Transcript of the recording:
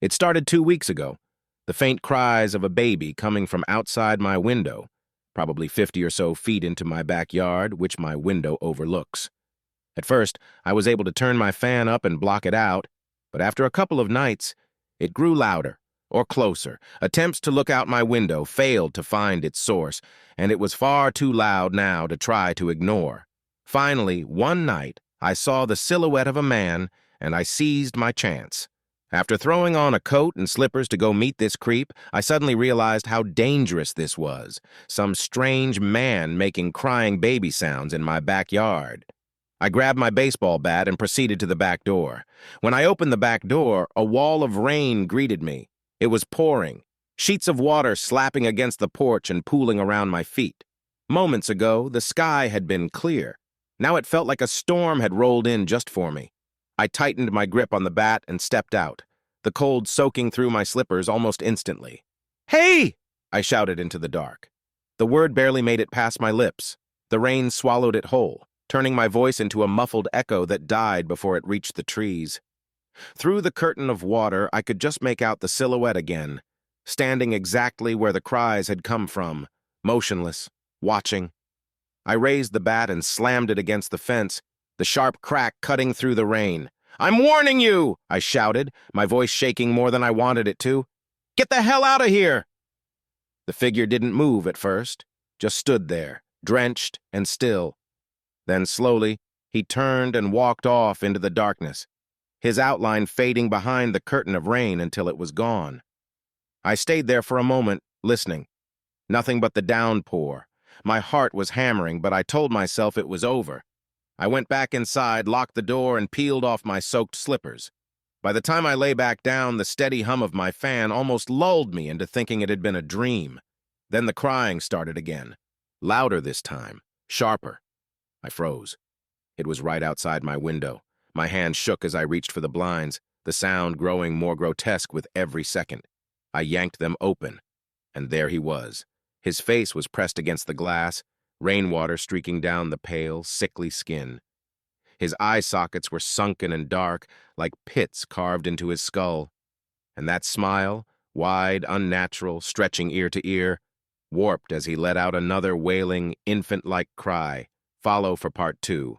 It started 2 weeks ago. The faint cries of a baby coming from outside my window, probably 50 or so feet into my backyard, which my window overlooks. At first, I was able to turn my fan up and block it out, but after a couple of nights, it grew louder or closer. Attempts to look out my window failed to find its source, and it was far too loud now to try to ignore. Finally, one night, I saw the silhouette of a man, and I seized my chance. After throwing on a coat and slippers to go meet this creep, I suddenly realized how dangerous this was. Some strange man making crying baby sounds in my backyard. I grabbed my baseball bat and proceeded to the back door. When I opened the back door, a wall of rain greeted me. It was pouring, sheets of water slapping against the porch and pooling around my feet. Moments ago, the sky had been clear. Now it felt like a storm had rolled in just for me. I tightened my grip on the bat and stepped out, the cold soaking through my slippers almost instantly. "Hey!" I shouted into the dark. The word barely made it past my lips. The rain swallowed it whole, turning my voice into a muffled echo that died before it reached the trees. Through the curtain of water, I could just make out the silhouette again, standing exactly where the cries had come from, motionless, watching. I raised the bat and slammed it against the fence, the sharp crack cutting through the rain. "I'm warning you!" I shouted, my voice shaking more than I wanted it to. "Get the hell out of here!" The figure didn't move at first, just stood there, drenched and still. Then slowly, he turned and walked off into the darkness, his outline fading behind the curtain of rain until it was gone. I stayed there for a moment, listening. Nothing but the downpour. My heart was hammering, but I told myself it was over. I went back inside, locked the door, and peeled off my soaked slippers. By the time I lay back down, the steady hum of my fan almost lulled me into thinking it had been a dream. Then the crying started again, louder this time, sharper. I froze. It was right outside my window. My hand shook as I reached for the blinds, the sound growing more grotesque with every second. I yanked them open, and there he was. His face was pressed against the glass, rainwater streaking down the pale, sickly skin. His eye sockets were sunken and dark, like pits carved into his skull. And that smile, wide, unnatural, stretching ear to ear, warped as he let out another wailing, infant-like cry. Follow for part 2.